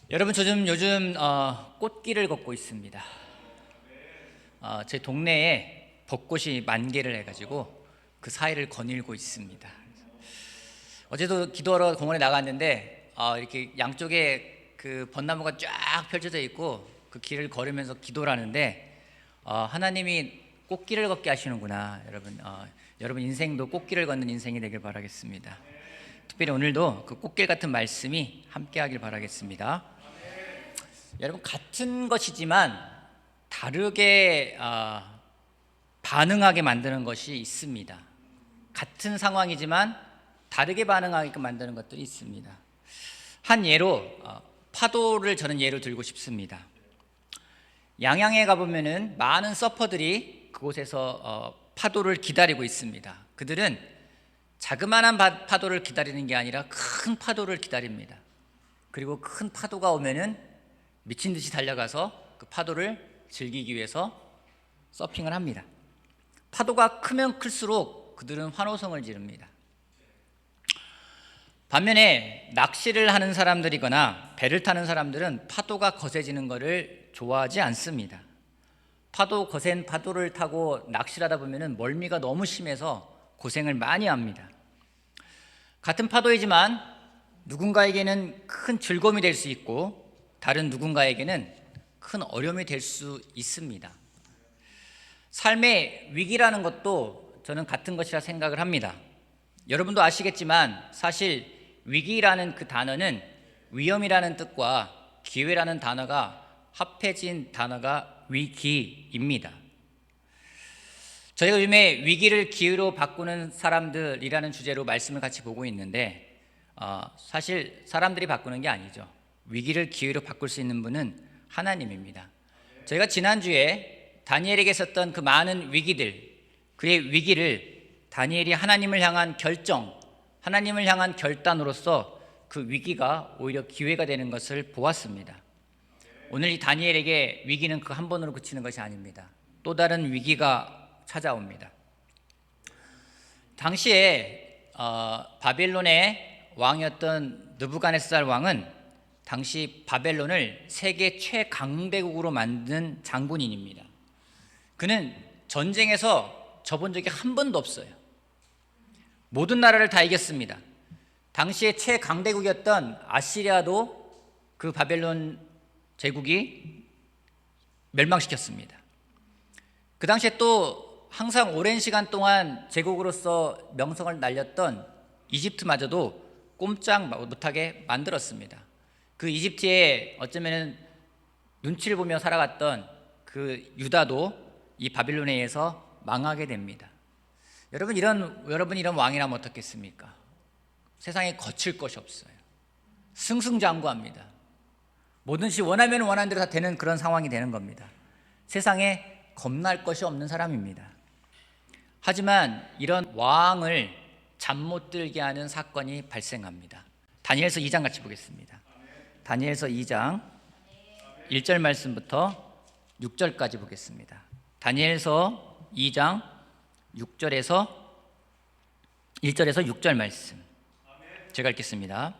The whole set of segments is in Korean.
여러분, 저 요즘 꽃길을 걷고 있습니다. 제 동네에 벚꽃이 만개를 해가지고 그 사이를 거닐고 있습니다. 어제도 기도하러 공원에 나갔는데 이렇게 양쪽에 그 벚나무가 쫙 펼쳐져 있고 그 길을 걸으면서 기도를 하는데 하나님이 꽃길을 걷게 하시는구나. 여러분 인생도 꽃길을 걷는 인생이 되길 바라겠습니다. 특별히 오늘도 그 꽃길 같은 말씀이 함께하길 바라겠습니다. 여러분, 같은 것이지만 다르게 반응하게 만드는 것이 있습니다. 같은 상황이지만 다르게 반응하게 만드는 것들이 있습니다. 한 예로 파도를 저는 예로 들고 싶습니다. 양양에 가보면은 많은 서퍼들이 그곳에서 파도를 기다리고 있습니다. 그들은 자그마한 파도를 기다리는 게 아니라 큰 파도를 기다립니다. 그리고 큰 파도가 오면은 미친 듯이 달려가서 그 파도를 즐기기 위해서 서핑을 합니다. 파도가 크면 클수록 그들은 환호성을 지릅니다. 반면에 낚시를 하는 사람들이거나 배를 타는 사람들은 파도가 거세지는 것을 좋아하지 않습니다. 거센 파도를 타고 낚시를 하다 보면 멀미가 너무 심해서 고생을 많이 합니다. 같은 파도이지만 누군가에게는 큰 즐거움이 될 수 있고 다른 누군가에게는 큰 어려움이 될 수 있습니다. 삶의 위기라는 것도 저는 같은 것이라 생각을 합니다. 여러분도 아시겠지만 사실 위기라는 그 단어는 위험이라는 뜻과 기회라는 단어가 합해진 단어가 위기입니다. 저희가 요즘에 위기를 기회로 바꾸는 사람들이라는 주제로 말씀을 같이 보고 있는데 사실 사람들이 바꾸는 게 아니죠. 위기를 기회로 바꿀 수 있는 분은 하나님입니다. 저희가 지난주에 다니엘에게 있었던 그 많은 위기들, 그의 위기를 다니엘이 하나님을 향한 결정, 하나님을 향한 결단으로서 그 위기가 오히려 기회가 되는 것을 보았습니다. 오늘 이 다니엘에게 위기는 그 한 번으로 그치는 것이 아닙니다. 또 다른 위기가 찾아옵니다. 당시에 바벨론의 왕이었던 느부갓네살 왕은 당시 바벨론을 세계 최강대국으로 만든 장군인입니다. 그는 전쟁에서 져본 적이 한 번도 없어요. 모든 나라를 다 이겼습니다. 당시에 최강대국이었던 아시리아도 그 바벨론 제국이 멸망시켰습니다. 그 당시에 또 항상 오랜 시간 동안 제국으로서 명성을 날렸던 이집트마저도 꼼짝 못하게 만들었습니다. 그 이집트에 어쩌면 눈치를 보며 살아갔던 그 유다도 이 바빌론에 의해서 망하게 됩니다. 여러분 이런 왕이라면 어떻겠습니까? 세상에 거칠 것이 없어요. 승승장구합니다. 뭐든지 원하면 원하는 대로 다 되는 그런 상황이 되는 겁니다. 세상에 겁날 것이 없는 사람입니다. 하지만 이런 왕을 잠 못 들게 하는 사건이 발생합니다. 다니엘서 2장 같이 보겠습니다. 다니엘서 2장 1절 말씀부터 6절까지 보겠습니다. 다니엘서 2장 1절에서 6절 말씀 제가 읽겠습니다.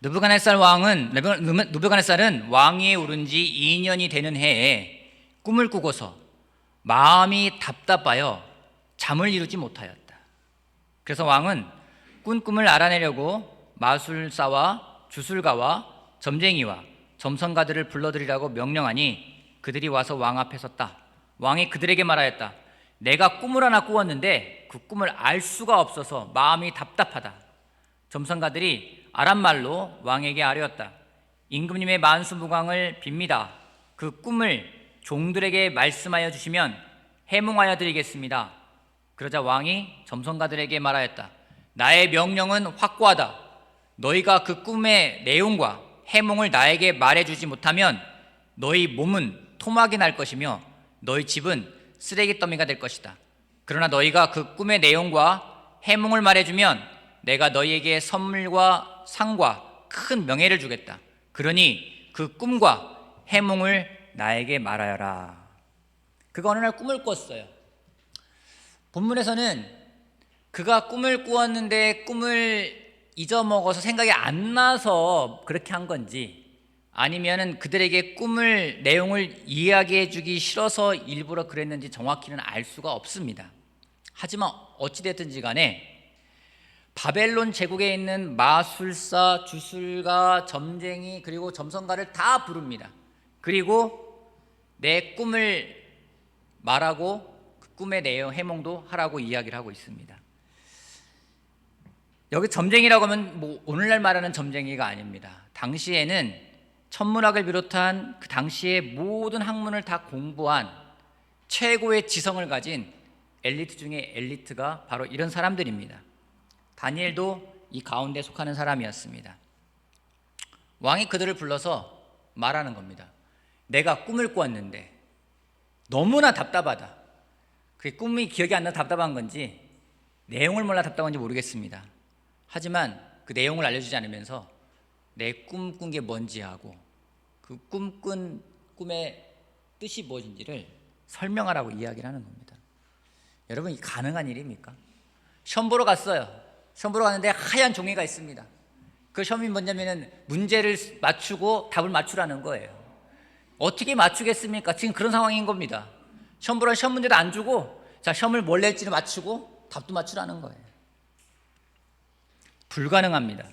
느부갓네살은 왕위에 오른 지 2년이 되는 해에 꿈을 꾸고서 마음이 답답하여 잠을 이루지 못하였다. 그래서 왕은 꾼 꿈을 알아내려고 마술사와 주술가와 점쟁이와 점성가들을 불러들이라고 명령하니 그들이 와서 왕 앞에 섰다. 왕이 그들에게 말하였다. 내가 꿈을 하나 꾸었는데 그 꿈을 알 수가 없어서 마음이 답답하다. 점성가들이 아람말로 왕에게 아뢰었다. 임금님의 만수무강을 빕니다. 그 꿈을 종들에게 말씀하여 주시면 해몽하여 드리겠습니다. 그러자 왕이 점성가들에게 말하였다. 나의 명령은 확고하다. 너희가 그 꿈의 내용과 해몽을 나에게 말해주지 못하면 너희 몸은 토막이 날 것이며 너희 집은 쓰레기 더미가 될 것이다. 그러나 너희가 그 꿈의 내용과 해몽을 말해주면 내가 너희에게 선물과 상과 큰 명예를 주겠다. 그러니 그 꿈과 해몽을 나에게 말하여라. 그가 어느 날 꿈을 꿨어요. 본문에서는 그가 꿈을 꾸었는데 꿈을 잊어먹어서 생각이 안 나서 그렇게 한 건지, 아니면은 그들에게 꿈을 내용을 이야기해 주기 싫어서 일부러 그랬는지 정확히는 알 수가 없습니다. 하지만 어찌됐든지 간에 바벨론 제국에 있는 마술사, 주술가, 점쟁이, 그리고 점성가를 다 부릅니다. 그리고 내 꿈을 말하고 그 꿈의 내용, 해몽도 하라고 이야기를 하고 있습니다. 여기 점쟁이라고 하면 뭐 오늘날 말하는 점쟁이가 아닙니다. 당시에는 천문학을 비롯한 그 당시의 모든 학문을 다 공부한 최고의 지성을 가진 엘리트 중에 엘리트가 바로 이런 사람들입니다. 다니엘도 이 가운데 속하는 사람이었습니다. 왕이 그들을 불러서 말하는 겁니다. 내가 꿈을 꾸었는데 너무나 답답하다. 그게 꿈이 기억이 안 나 답답한 건지 내용을 몰라 답답한 건지 모르겠습니다. 하지만 그 내용을 알려주지 않으면서 내 꿈 꾼 게 뭔지 하고 그 꿈꾼 꿈의 뜻이 무엇인지를 설명하라고 이야기를 하는 겁니다. 여러분, 이 가능한 일입니까? 시험 보러 갔어요. 시험 보러 갔는데 하얀 종이가 있습니다. 그 시험이 뭐냐면은 문제를 맞추고 답을 맞추라는 거예요. 어떻게 맞추겠습니까? 지금 그런 상황인 겁니다. 시험 보러 시험 문제도 안 주고, 자, 시험을 뭘 낼지를 맞추고 답도 맞추라는 거예요. 불가능합니다.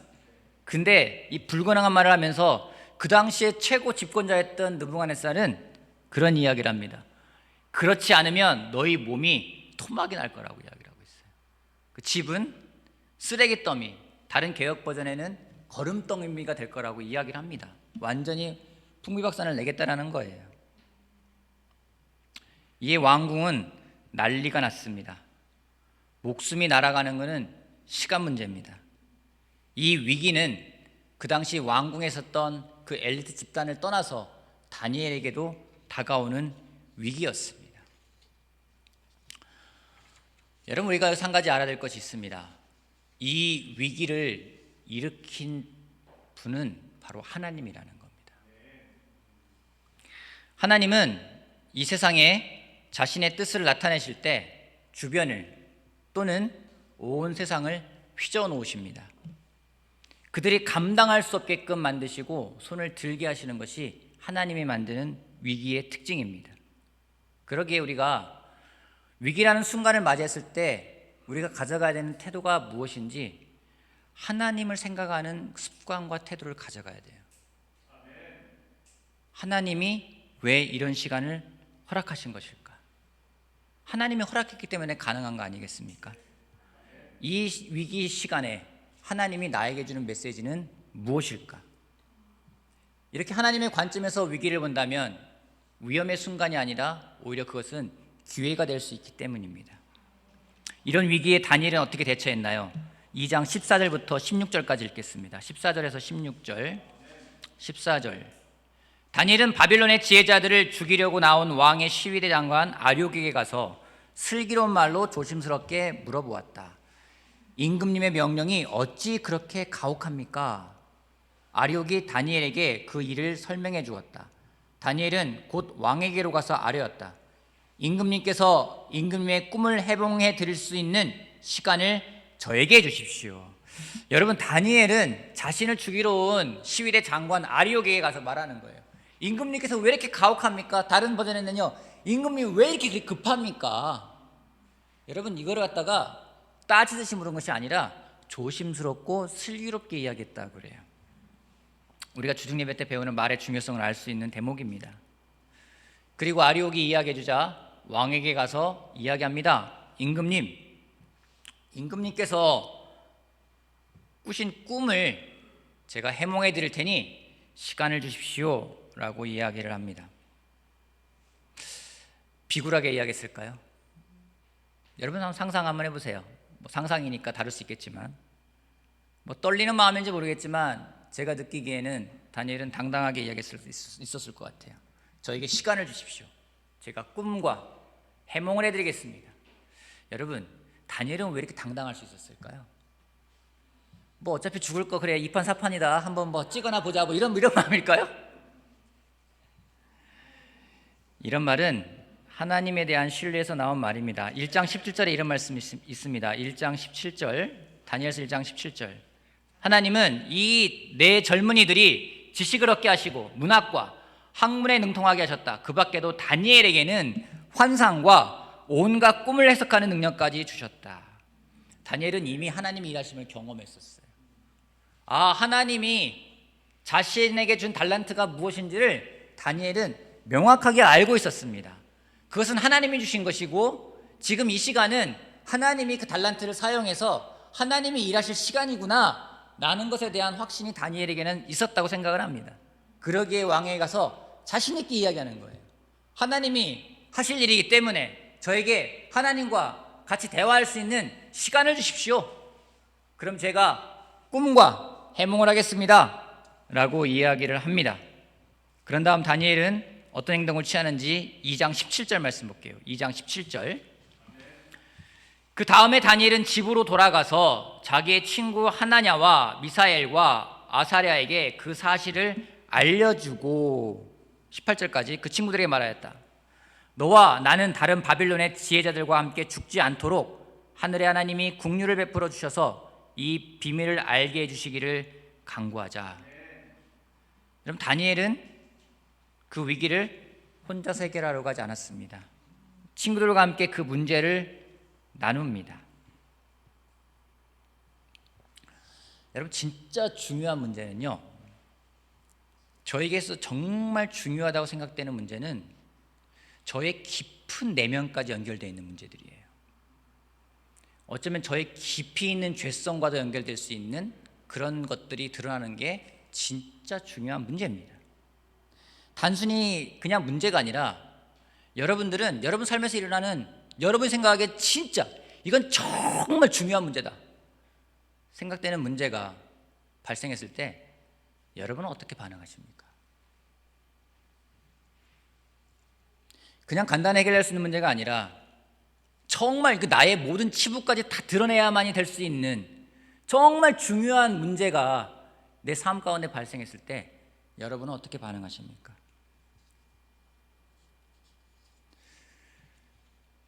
근데 이 불가능한 말을 하면서 그 당시에 최고 집권자였던 느부갓네살은 그런 이야기를 합니다. 그렇지 않으면 너희 몸이 토막이 날 거라고 이야기를 하고 있어요. 그 집은 쓰레기 더미, 다른 개혁 버전에는 거름더미가 될 거라고 이야기를 합니다. 완전히 풍비박산을 내겠다라는 거예요. 이에 왕궁은 난리가 났습니다. 목숨이 날아가는 것은 시간 문제입니다. 이 위기는 그 당시 왕궁에 있었던 그 엘리트 집단을 떠나서 다니엘에게도 다가오는 위기였습니다. 여러분, 우리가 한 가지 알아야 될 것이 있습니다. 이 위기를 일으킨 분은 바로 하나님이라는 겁니다. 하나님은 이 세상에 자신의 뜻을 나타내실 때 주변을 또는 온 세상을 휘저어 놓으십니다. 그들이 감당할 수 없게끔 만드시고 손을 들게 하시는 것이 하나님이 만드는 위기의 특징입니다. 그러기에 우리가 위기라는 순간을 맞이했을 때 우리가 가져가야 되는 태도가 무엇인지 하나님을 생각하는 습관과 태도를 가져가야 돼요. 하나님이 왜 이런 시간을 허락하신 것일까? 하나님이 허락했기 때문에 가능한 거 아니겠습니까? 이 위기 시간에 하나님이 나에게 주는 메시지는 무엇일까? 이렇게 하나님의 관점에서 위기를 본다면 위험의 순간이 아니라 오히려 그것은 기회가 될 수 있기 때문입니다. 이런 위기에 다니엘은 어떻게 대처했나요? 2장 14절부터 16절까지 읽겠습니다. 14절에서 16절. 14절. 다니엘은 바빌론의 지혜자들을 죽이려고 나온 왕의 시위대 장관 아료국에게 가서 슬기로운 말로 조심스럽게 물어보았다. 임금님의 명령이 어찌 그렇게 가혹합니까? 아료국이 다니엘에게 그 일을 설명해 주었다. 다니엘은 곧 왕에게로 가서 아뢰었다. 임금님께서 임금님의 꿈을 해몽해 드릴 수 있는 시간을 저에게 주십시오. 여러분, 다니엘은 자신을 죽이러 온 시위대 장관 아리옥에게 가서 말하는 거예요. 임금님께서 왜 이렇게 가혹합니까? 다른 버전에는요, 임금님 왜 이렇게 급합니까? 여러분, 이거를 갖다가 따지듯이 물은 것이 아니라 조심스럽고 슬기롭게 이야기했다고 그래요. 우리가 주중예배 때 배우는 말의 중요성을 알 수 있는 대목입니다. 그리고 아리옥이 이야기해 주자 왕에게 가서 이야기합니다. 임금님께서 꾸신 꿈을 제가 해몽해 드릴 테니 시간을 주십시오 라고 이야기를 합니다. 비굴하게 이야기했을까요? 여러분 한번 상상 한번 해보세요. 상상이니까 다를 수 있겠지만 떨리는 마음인지 모르겠지만 제가 느끼기에는 다니엘은 당당하게 이야기했을 수 있었을 것 같아요. 저에게 시간을 주십시오. 제가 꿈과 해몽을 해드리겠습니다. 여러분, 다니엘은 왜 이렇게 당당할 수 있었을까요? 어차피 죽을 거 그래 2판 4판이다 한번 찍어나 보자 이런 마음일까요? 이런 말은 하나님에 대한 신뢰에서 나온 말입니다. 1장 17절에 이런 말씀이 있습니다. 1장 17절, 다니엘서 1장 17절. 하나님은 이 네 젊은이들이 지식을 얻게 하시고 문학과 학문에 능통하게 하셨다. 그 밖에도 다니엘에게는 환상과 온갖 꿈을 해석하는 능력까지 주셨다. 다니엘은 이미 하나님의 일하심을 경험했었어요. 하나님이 자신에게 준 달란트가 무엇인지를 다니엘은 명확하게 알고 있었습니다. 그것은 하나님이 주신 것이고 지금 이 시간은 하나님이 그 달란트를 사용해서 하나님이 일하실 시간이구나 라는 것에 대한 확신이 다니엘에게는 있었다고 생각을 합니다. 그러기에 왕에게 가서 자신 있게 이야기하는 거예요. 하나님이 하실 일이기 때문에 저에게 하나님과 같이 대화할 수 있는 시간을 주십시오. 그럼 제가 꿈과 해몽을 하겠습니다 라고 이야기를 합니다. 그런 다음 다니엘은 어떤 행동을 취하는지 2장 17절 말씀 볼게요. 2장 17절. 그 다음에 다니엘은 집으로 돌아가서 자기의 친구 하나냐와 미사엘과 아사랴에게 그 사실을 알려주고 18절까지 그 친구들에게 말하였다. 너와 나는 다른 바빌론의 지혜자들과 함께 죽지 않도록 하늘의 하나님이 긍휼을 베풀어 주셔서 이 비밀을 알게 해주시기를 간구하자. 그럼 다니엘은 그 위기를 혼자서 해결하려고 하지 않았습니다. 친구들과 함께 그 문제를 나눕니다. 여러분, 진짜 중요한 문제는요, 저에게서 정말 중요하다고 생각되는 문제는 저의 깊은 내면까지 연결되어 있는 문제들이에요. 어쩌면 저의 깊이 있는 죄성과도 연결될 수 있는 그런 것들이 드러나는 게 진짜 중요한 문제입니다. 단순히 그냥 문제가 아니라 여러분들은 여러분 삶에서 일어나는 여러분이 생각하기에 진짜 이건 정말 중요한 문제다 생각되는 문제가 발생했을 때 여러분은 어떻게 반응하십니까? 그냥 간단히 해결할 수 있는 문제가 아니라 정말 그 나의 모든 치부까지 다 드러내야만이 될 수 있는 정말 중요한 문제가 내 삶 가운데 발생했을 때 여러분은 어떻게 반응하십니까?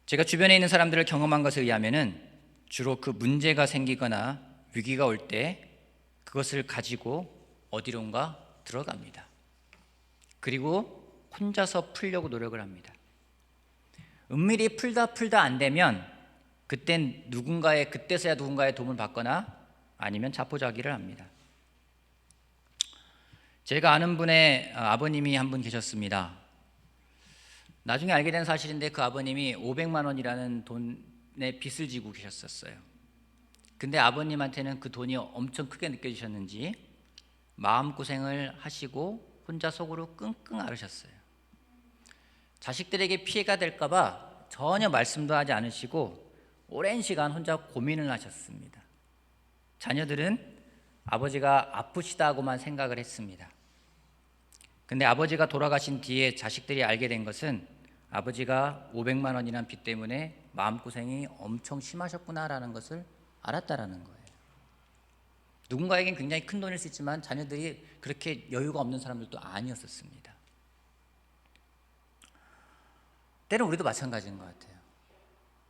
제가 주변에 있는 사람들을 경험한 것에 의하면은 주로 그 문제가 생기거나 위기가 올 때 그것을 가지고 어디론가 들어갑니다. 그리고 혼자서 풀려고 노력을 합니다. 은밀히 풀다 안 되면 그때서야 누군가의 도움을 받거나 아니면 자포자기를 합니다. 제가 아는 분의 아버님이 한 분 계셨습니다. 나중에 알게 된 사실인데 그 아버님이 500만 원이라는 돈의 빚을 지고 계셨었어요. 근데 아버님한테는 그 돈이 엄청 크게 느껴지셨는지 마음고생을 하시고 혼자 속으로 끙끙 앓으셨어요. 자식들에게 피해가 될까 봐 전혀 말씀도 하지 않으시고 오랜 시간 혼자 고민을 하셨습니다. 자녀들은 아버지가 아프시다고만 생각을 했습니다. 근데 아버지가 돌아가신 뒤에 자식들이 알게 된 것은 아버지가 500만 원이라는 빚 때문에 마음고생이 엄청 심하셨구나라는 것을 알았다라는 거예요. 누군가에겐 굉장히 큰 돈일 수 있지만 자녀들이 그렇게 여유가 없는 사람들도 아니었었습니다. 때는 우리도 마찬가지인 것 같아요.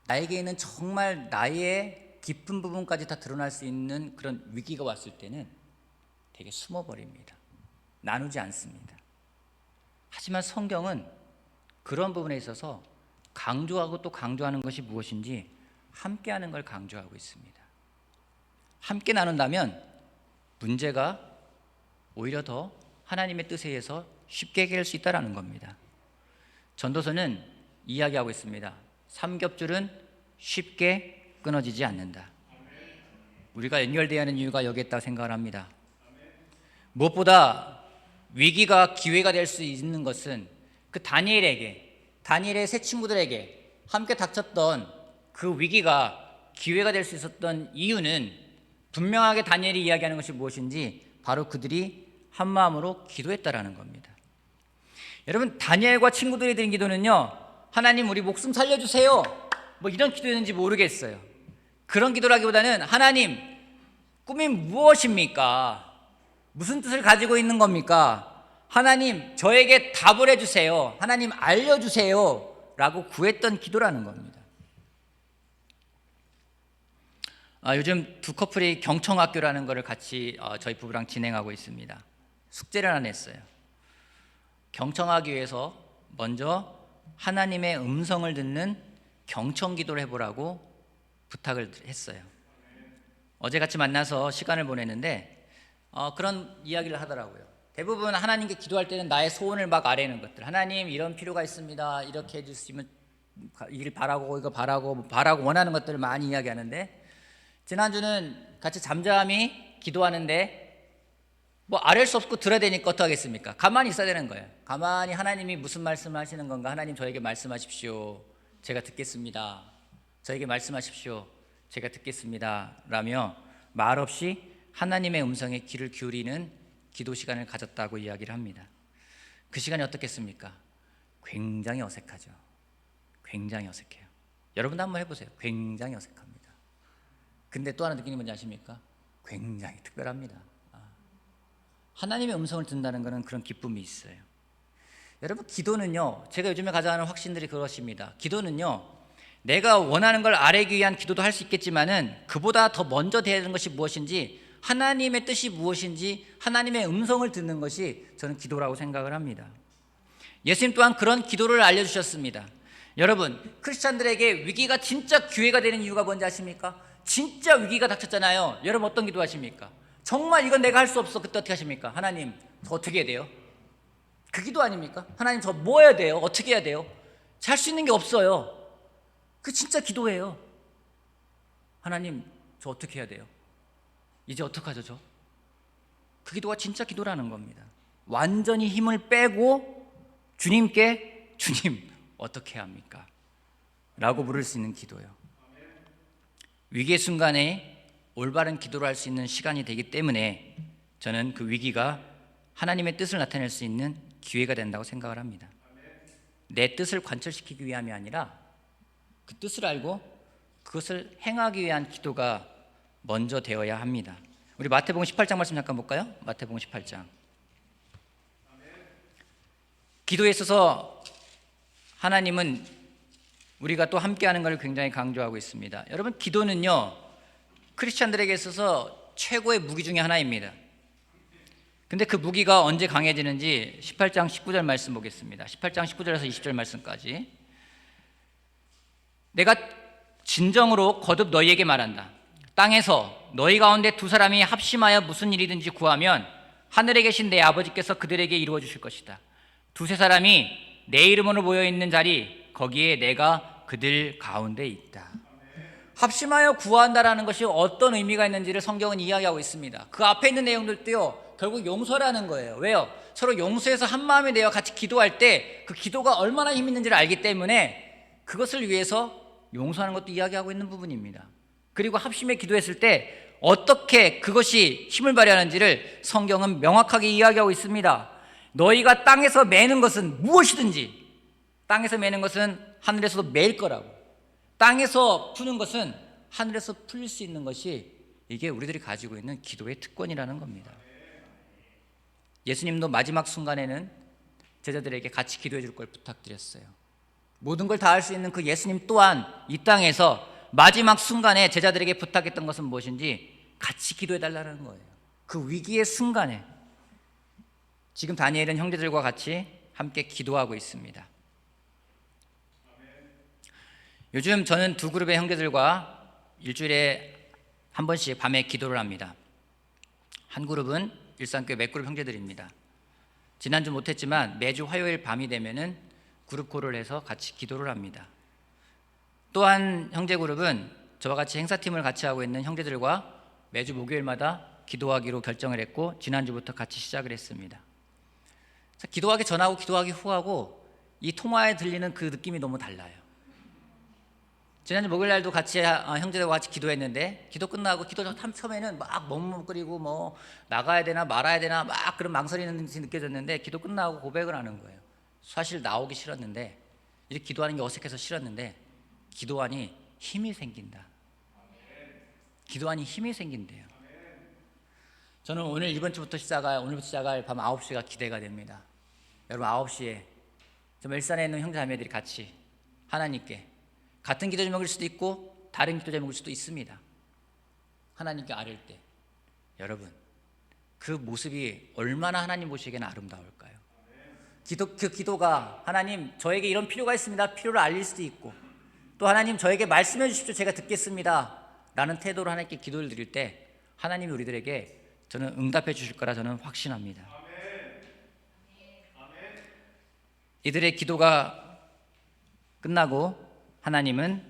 나에게 있는 정말 나의 깊은 부분까지 다 드러날 수 있는 그런 위기가 왔을 때는 되게 숨어버립니다. 나누지 않습니다. 하지만 성경은 그런 부분에 있어서 강조하고 또 강조하는 것이 무엇인지 함께하는 걸 강조하고 있습니다. 함께 나눈다면 문제가 오히려 더 하나님의 뜻에 의해서 쉽게 해결할 수 있다는 겁니다. 전도서는 이야기하고 있습니다. 삼겹줄은 쉽게 끊어지지 않는다. 우리가 연결되어야 하는 이유가 여기에 있다고 생각을 합니다. 무엇보다 위기가 기회가 될 수 있는 것은 그 다니엘의 세 친구들에게 함께 닥쳤던 그 위기가 기회가 될 수 있었던 이유는 분명하게 다니엘이 이야기하는 것이 무엇인지 바로 그들이 한 마음으로 기도했다라는 겁니다. 여러분, 다니엘과 친구들이 드린 기도는요, 하나님 우리 목숨 살려주세요 뭐 이런 기도였는지 모르겠어요. 그런 기도라기보다는 하나님 꿈이 무엇입니까? 무슨 뜻을 가지고 있는 겁니까? 하나님 저에게 답을 해주세요. 하나님 알려주세요 라고 구했던 기도라는 겁니다. 요즘 두 커플이 경청학교라는 거를 같이 저희 부부랑 진행하고 있습니다. 숙제를 하나 냈어요. 경청하기 위해서 먼저 하나님의 음성을 듣는 경청 기도를 해보라고 부탁을 했어요. 어제 같이 만나서 시간을 보냈는데 그런 이야기를 하더라고요. 대부분 하나님께 기도할 때는 나의 소원을 막 아뢰는 것들, 하나님 이런 필요가 있습니다, 이렇게 해주시면 일 바라고 이거 바라고 원하는 것들을 많이 이야기하는데, 지난주는 같이 잠잠히 기도하는데 뭐 아뢰 수 없고 들어야 되니까 어떡하겠습니까? 가만히 있어야 되는 거예요. 가만히 하나님이 무슨 말씀을 하시는 건가, 하나님 저에게 말씀하십시오, 제가 듣겠습니다, 저에게 말씀하십시오, 제가 듣겠습니다 라며 말없이 하나님의 음성에 귀를 기울이는 기도 시간을 가졌다고 이야기를 합니다. 그 시간이 어떻겠습니까? 굉장히 어색하죠. 굉장히 어색해요. 여러분도 한번 해보세요. 굉장히 어색합니다. 근데 또 하나 느끼는 뭔지 아십니까? 굉장히 특별합니다. 하나님의 음성을 듣는다는 것은 그런 기쁨이 있어요. 여러분, 기도는요, 제가 요즘에 가장 하는 확신들이 그것입니다. 기도는요, 내가 원하는 걸 아뢰기 위한 기도도 할 수 있겠지만은 그보다 더 먼저 되는 것이 무엇인지, 하나님의 뜻이 무엇인지 하나님의 음성을 듣는 것이 저는 기도라고 생각을 합니다. 예수님 또한 그런 기도를 알려주셨습니다. 여러분, 크리스찬들에게 위기가 진짜 기회가 되는 이유가 뭔지 아십니까? 진짜 위기가 닥쳤잖아요. 여러분 어떤 기도 하십니까? 정말 이건 내가 할 수 없어. 그때 어떻게 하십니까? 하나님 저 어떻게 해야 돼요? 그 기도 아닙니까? 하나님 저 뭐 해야 돼요? 어떻게 해야 돼요? 할 수 있는 게 없어요. 그 진짜 기도예요. 하나님 저 어떻게 해야 돼요? 이제 어떡하죠 저? 그 기도가 진짜 기도라는 겁니다. 완전히 힘을 빼고 주님께, 주님 어떻게 해야 합니까? 라고 물을 수 있는 기도요. 위기의 순간에 올바른 기도를 할 수 있는 시간이 되기 때문에 저는 그 위기가 하나님의 뜻을 나타낼 수 있는 기회가 된다고 생각을 합니다. 내 뜻을 관철시키기 위함이 아니라 그 뜻을 알고 그것을 행하기 위한 기도가 먼저 되어야 합니다. 우리 마태복음 18장 말씀 잠깐 볼까요? 마태복음 18장. 기도에 있어서 하나님은 우리가 또 함께하는 것을 굉장히 강조하고 있습니다. 여러분, 기도는요, 크리스찬들에게 있어서 최고의 무기 중에 하나입니다. 근데 그 무기가 언제 강해지는지 18장 19절 말씀 보겠습니다. 18장 19절에서 20절 말씀까지. 내가 진정으로 거듭 너희에게 말한다. 땅에서 너희 가운데 두 사람이 합심하여 무슨 일이든지 구하면 하늘에 계신 내 아버지께서 그들에게 이루어 주실 것이다. 두세 사람이 내 이름으로 모여 있는 자리, 거기에 내가 그들 가운데 있다. 합심하여 구한다라는 것이 어떤 의미가 있는지를 성경은 이야기하고 있습니다. 그 앞에 있는 내용들도요, 결국 용서라는 거예요. 왜요? 서로 용서해서 한 마음이 되어 같이 기도할 때 그 기도가 얼마나 힘 있는지를 알기 때문에 그것을 위해서 용서하는 것도 이야기하고 있는 부분입니다. 그리고 합심해 기도했을 때 어떻게 그것이 힘을 발휘하는지를 성경은 명확하게 이야기하고 있습니다. 너희가 땅에서 매는 것은 무엇이든지, 땅에서 매는 것은 하늘에서도 매일 거라고, 땅에서 푸는 것은 하늘에서 풀릴 수 있는 것이, 이게 우리들이 가지고 있는 기도의 특권이라는 겁니다. 예수님도 마지막 순간에는 제자들에게 같이 기도해 줄 걸 부탁드렸어요. 모든 걸 다 할 수 있는 그 예수님 또한 이 땅에서 마지막 순간에 제자들에게 부탁했던 것은 무엇인지 같이 기도해 달라는 거예요. 그 위기의 순간에 지금 다니엘은 형제들과 같이 함께 기도하고 있습니다. 요즘 저는 두 그룹의 형제들과 일주일에 한 번씩 밤에 기도를 합니다. 한 그룹은 일산교회 맥그룹 형제들입니다. 지난주 못했지만 매주 화요일 밤이 되면은 그룹 콜을 해서 같이 기도를 합니다. 또한 형제 그룹은 저와 같이 행사팀을 같이 하고 있는 형제들과 매주 목요일마다 기도하기로 결정을 했고 지난주부터 같이 시작을 했습니다. 기도하기 전하고 기도하기 후하고 이 통화에 들리는 그 느낌이 너무 달라요. 지난주 목요일날도 같이 형제들과 같이 기도했는데, 기도 끝나고 기도 처음에는 막 머뭇거리고 뭐 나가야 되나 말아야 되나 막 그런 망설이는 듯이 느껴졌는데, 기도 끝나고 고백을 하는 거예요. 사실 나오기 싫었는데, 이렇게 기도하는 게 어색해서 싫었는데 기도하니 힘이 생긴다. 기도하니 힘이 생긴대요. 저는 오늘부터 시작할 밤 9시가 기대가 됩니다. 여러분, 9시에 좀 일산에 있는 형제 자매들이 같이 하나님께 같은 기도 제목일 수도 있고 다른 기도 제목일 수도 있습니다. 하나님께 아뢰일 때, 여러분 그 모습이 얼마나 하나님 보시기에는 아름다울까요? 그 기도가 하나님 저에게 이런 필요가 있습니다, 필요를 알릴 수도 있고, 또 하나님 저에게 말씀해 주십시오, 제가 듣겠습니다 라는 태도로 하나님께 기도를 드릴 때 하나님이 우리들에게 저는 응답해 주실 거라 저는 확신합니다. 이들의 기도가 끝나고 하나님은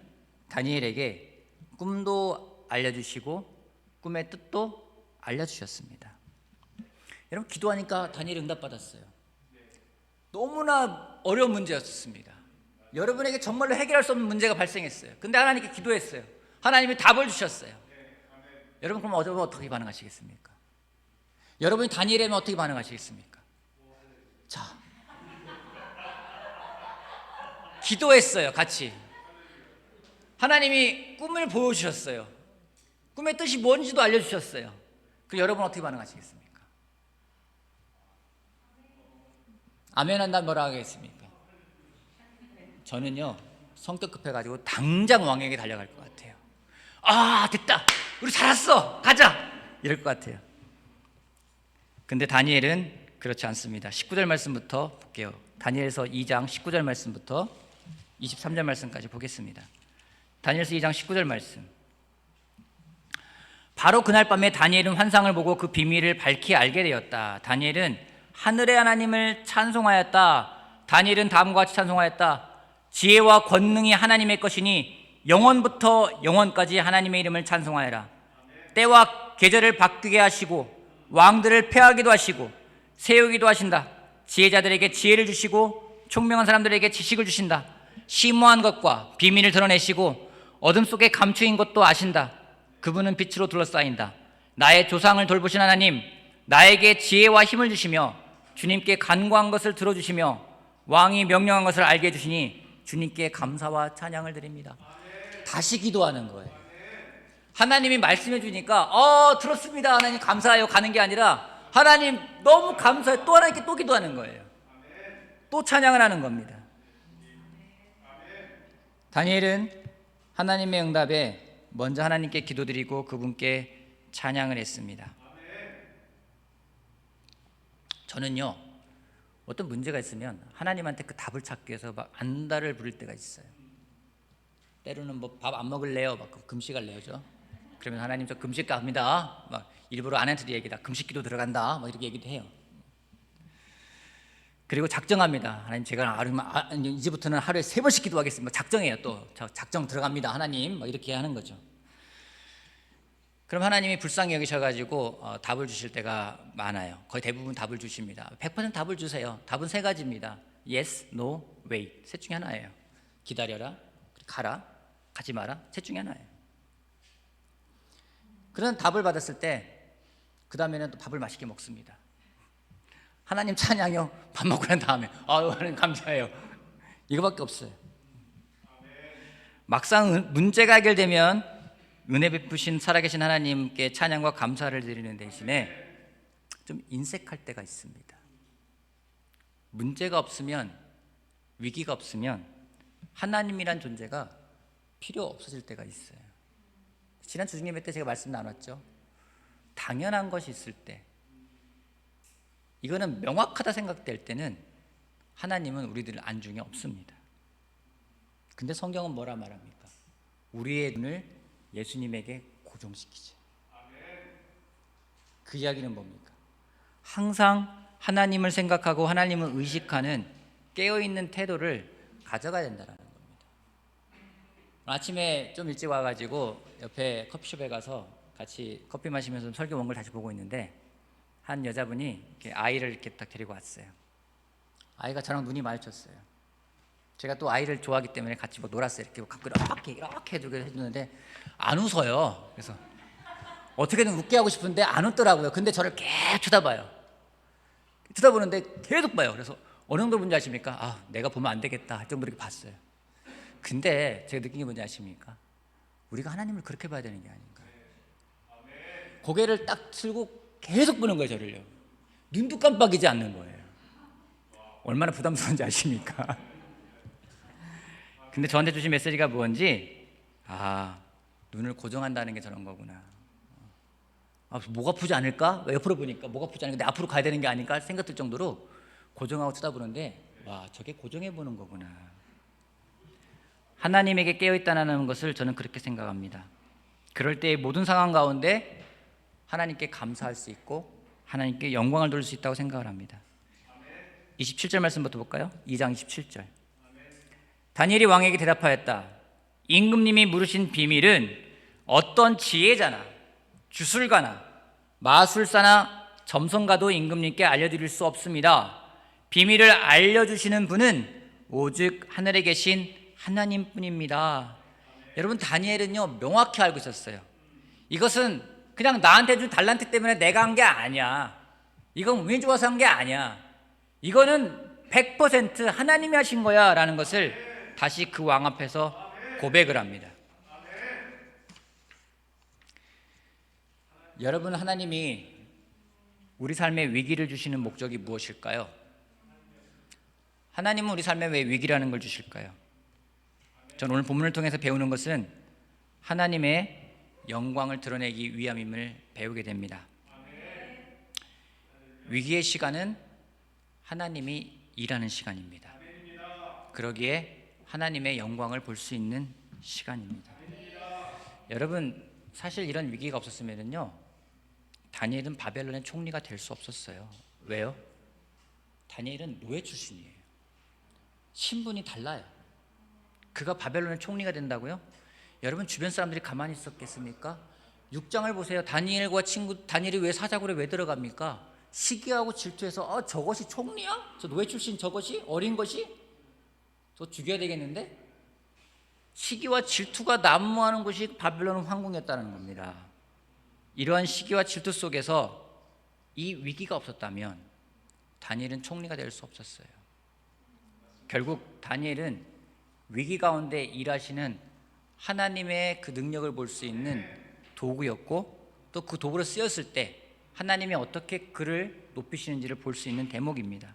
다니엘에게 꿈도 알려주시고 꿈의 뜻도 알려주셨습니다. 여러분, 기도하니까 다니엘이 응답받았어요. 너무나 어려운 문제였습니다. 여러분에게 정말로 해결할 수 없는 문제가 발생했어요. 근데 하나님께 기도했어요. 하나님이 답을 주셨어요. 여러분, 그럼 어떻게 반응하시겠습니까? 여러분이 다니엘이면 어떻게 반응하시겠습니까? 자, 기도했어요. 같이 하나님이 꿈을 보여주셨어요. 꿈의 뜻이 뭔지도 알려주셨어요. 그럼 여러분 어떻게 반응하시겠습니까? 아멘 한다면 뭐라 하겠습니까? 저는요, 성격 급해가지고 당장 왕에게 달려갈 것 같아요. 아, 됐다, 우리 살았어, 가자, 이럴 것 같아요. 근데 다니엘은 그렇지 않습니다. 19절 말씀부터 볼게요. 다니엘서 2장 19절 말씀부터 23절 말씀까지 보겠습니다. 다니엘서 2장 19절 말씀. 바로 그날 밤에 다니엘은 환상을 보고 그 비밀을 밝히 알게 되었다. 다니엘은 하늘의 하나님을 찬송하였다. 다니엘은 다음과 같이 찬송하였다. 지혜와 권능이 하나님의 것이니 영원부터 영원까지 하나님의 이름을 찬송하여라. 때와 계절을 바뀌게 하시고 왕들을 패하기도 하시고 세우기도 하신다. 지혜자들에게 지혜를 주시고 총명한 사람들에게 지식을 주신다. 심오한 것과 비밀을 드러내시고 어둠 속에 감추인 것도 아신다. 그분은 빛으로 둘러싸인다. 나의 조상을 돌보신 하나님, 나에게 지혜와 힘을 주시며 주님께 간구한 것을 들어주시며 왕이 명령한 것을 알게 해주시니 주님께 감사와 찬양을 드립니다. 다시 기도하는 거예요. 하나님이 말씀해 주니까 들었습니다, 하나님 감사해요 가는 게 아니라 하나님 너무 감사해요, 또 하나님께 또 기도하는 거예요. 또 찬양을 하는 겁니다. 다니엘은 하나님의 응답에 먼저 하나님께 기도드리고 그분께 찬양을 했습니다. 저는요, 어떤 문제가 있으면 하나님한테 그 답을 찾기 위해서 막 안달을 부릴 때가 있어요. 때로는 뭐 밥 안 먹을래요? 막 금식할래요죠. 그러면 하나님 저 금식 갑니다. 막 일부러 아내한테도 얘기다. 금식기도 들어간다. 막 이렇게 얘기도 해요. 그리고 작정합니다. 하나님 제가 이제부터는 하루에 3번씩 기도하겠습니다. 작정해요. 또 작정 들어갑니다. 하나님 막 이렇게 하는 거죠. 그럼 하나님이 불쌍히 여기셔가지고 답을 주실 때가 많아요. 거의 대부분 답을 주십니다. 100% 답을 주세요. 답은 3가지입니다. Yes, No, Wait. 셋 중에 하나예요. 기다려라, 가라, 가지 마라. 셋 중에 하나예요. 그런 답을 받았을 때 그 다음에는 또 밥을 맛있게 먹습니다. 하나님 찬양요. 밥 먹고 난 다음에 하나님 감사해요. 이거밖에 없어요. 막상 문제가 해결되면 은혜 베푸신 살아계신 하나님께 찬양과 감사를 드리는 대신에 좀 인색할 때가 있습니다. 문제가 없으면, 위기가 없으면 하나님이란 존재가 필요 없어질 때가 있어요. 지난 주중 예배 때 제가 말씀 나눴죠. 당연한 것이 있을 때, 이거는 명확하다 생각될 때는 하나님은 우리들 안중에 없습니다. 근데 성경은 뭐라 말합니까? 우리의 눈을 예수님에게 고정시키죠. 그 이야기는 뭡니까? 항상 하나님을 생각하고 하나님을 의식하는 깨어있는 태도를 가져가야 된다는 겁니다. 아침에 좀 일찍 와가지고 옆에 커피숍에 가서 같이 커피 마시면서 설교 원고를 다시 보고 있는데 한 여자분이 이렇게 아이를 이렇게 딱 데리고 왔어요. 아이가 저랑 눈이 마주쳤어요. 제가 또 아이를 좋아하기 때문에 같이 뭐 놀았어요. 이렇게 갖고 이렇게 해주는데 안 웃어요. 그래서 어떻게든 웃게 하고 싶은데 안 웃더라고요. 근데 저를 계속 쳐다봐요. 쳐다보는데 계속 봐요. 그래서 어느 정도 뭔지 아십니까? 내가 보면 안 되겠다 할 정도로 이렇게 봤어요. 근데 제가 느낀 게 뭔지 아십니까? 우리가 하나님을 그렇게 봐야 되는 게 아닌가. 고개를 딱 틀고 계속 보는 거예요. 저를요. 눈도 깜빡이지 않는 거예요. 얼마나 부담스러운지 아십니까? 근데 저한테 주신 메시지가 뭔지, 눈을 고정한다는 게 저런 거구나. 목 아프지 않을까? 옆으로 보니까 목 아프지 않을까? 내 앞으로 가야 되는 게 아닐까? 생각들 정도로 고정하고 쳐다보는데, 와, 저게 고정해 보는 거구나. 하나님에게 깨어있다는 것을 저는 그렇게 생각합니다. 그럴 때 모든 상황 가운데 하나님께 감사할 수 있고 하나님께 영광을 돌릴 수 있다고 생각을 합니다. 27절 말씀부터 볼까요? 2장 27절. 다니엘이 왕에게 대답하였다. 임금님이 물으신 비밀은 어떤 지혜자나 주술가나 마술사나 점성가도 임금님께 알려드릴 수 없습니다. 비밀을 알려주시는 분은 오직 하늘에 계신 하나님뿐입니다. 여러분, 다니엘은요 명확히 알고 있었어요. 이것은 그냥 나한테 준 달란트 때문에 내가 한 게 아니야. 이건 운이 좋아서 한 게 아니야. 이거는 100% 하나님이 하신 거야 라는 것을 다시 그 왕 앞에서 고백을 합니다. 여러분, 하나님이 우리 삶에 위기를 주시는 목적이 무엇일까요? 하나님은 우리 삶에 왜 위기라는 걸 주실까요? 저는 오늘 본문을 통해서 배우는 것은 하나님의 영광을 드러내기 위함임을 배우게 됩니다. 위기의 시간은 하나님이 일하는 시간입니다. 그러기에 하나님의 영광을 볼 수 있는 시간입니다. 여러분, 사실 이런 위기가 없었으면요 다니엘은 바벨론의 총리가 될 수 없었어요. 왜요? 다니엘은 노예 출신이에요. 신분이 달라요. 그가 바벨론의 총리가 된다고요? 여러분, 주변 사람들이 가만히 있었겠습니까? 6장을 보세요. 다니엘이 왜 사자굴에 왜 들어갑니까? 시기하고 질투해서 저것이 총리야? 저 노예 출신 저것이? 어린 것이? 저 죽여야 되겠는데? 시기와 질투가 난무하는 곳이 바벨론 황궁이었다는 겁니다. 이러한 시기와 질투 속에서 이 위기가 없었다면 다니엘은 총리가 될 수 없었어요. 결국 다니엘은 위기 가운데 일하시는 하나님의 그 능력을 볼 수 있는 도구였고, 또 그 도구로 쓰였을 때 하나님이 어떻게 그를 높이시는지를 볼 수 있는 대목입니다.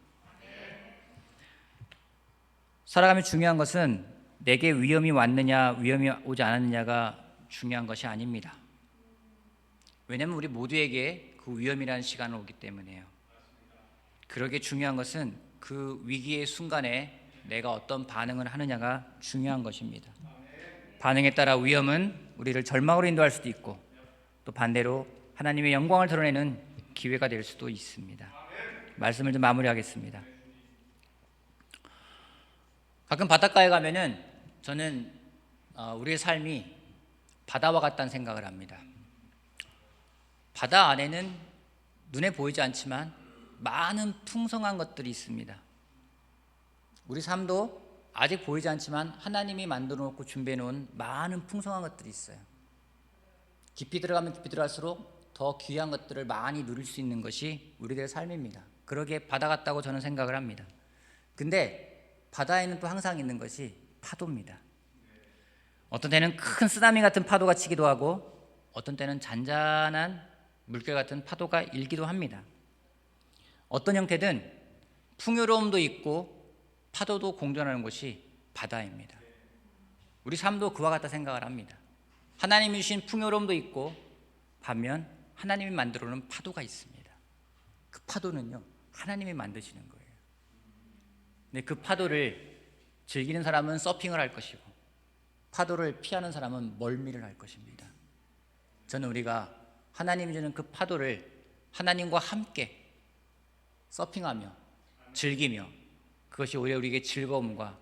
살아가면 중요한 것은 내게 위험이 왔느냐 위험이 오지 않았느냐가 중요한 것이 아닙니다. 왜냐하면 우리 모두에게 그 위험이라는 시간은 오기 때문에요. 그러기에 중요한 것은 그 위기의 순간에 내가 어떤 반응을 하느냐가 중요한 것입니다. 반응에 따라 위험은 우리를 절망으로 인도할 수도 있고, 또 반대로 하나님의 영광을 드러내는 기회가 될 수도 있습니다. 말씀을 좀 마무리하겠습니다. 가끔 바닷가에 가면은 저는 우리의 삶이 바다와 같다는 생각을 합니다. 바다 안에는 눈에 보이지 않지만 많은 풍성한 것들이 있습니다. 우리 삶도 아직 보이지 않지만 하나님이 만들어 놓고 준비해 놓은 많은 풍성한 것들이 있어요. 깊이 들어가면 깊이 들어갈수록 더 귀한 것들을 많이 누릴 수 있는 것이 우리들의 삶입니다. 그러기에 바다 같다고 저는 생각을 합니다. 근데 바다에는 또 항상 있는 것이 파도입니다. 어떤 때는 큰 쓰나미 같은 파도가 치기도 하고, 어떤 때는 잔잔한 물결 같은 파도가 일기도 합니다. 어떤 형태든 풍요로움도 있고 파도도 공존하는 곳이 바다입니다. 우리 삶도 그와 같다 생각을 합니다. 하나님이 주신 풍요로움도 있고, 반면 하나님이 만들어 놓은 파도가 있습니다. 그 파도는요 하나님이 만드시는 거예요. 근데 그 파도를 즐기는 사람은 서핑을 할 것이고, 파도를 피하는 사람은 멀미를 할 것입니다. 저는 우리가 하나님이 주는 그 파도를 하나님과 함께 서핑하며 즐기며, 그것이 오히려 우리에게 즐거움과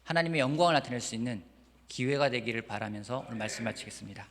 하나님의 영광을 나타낼 수 있는 기회가 되기를 바라면서 오늘 말씀 마치겠습니다.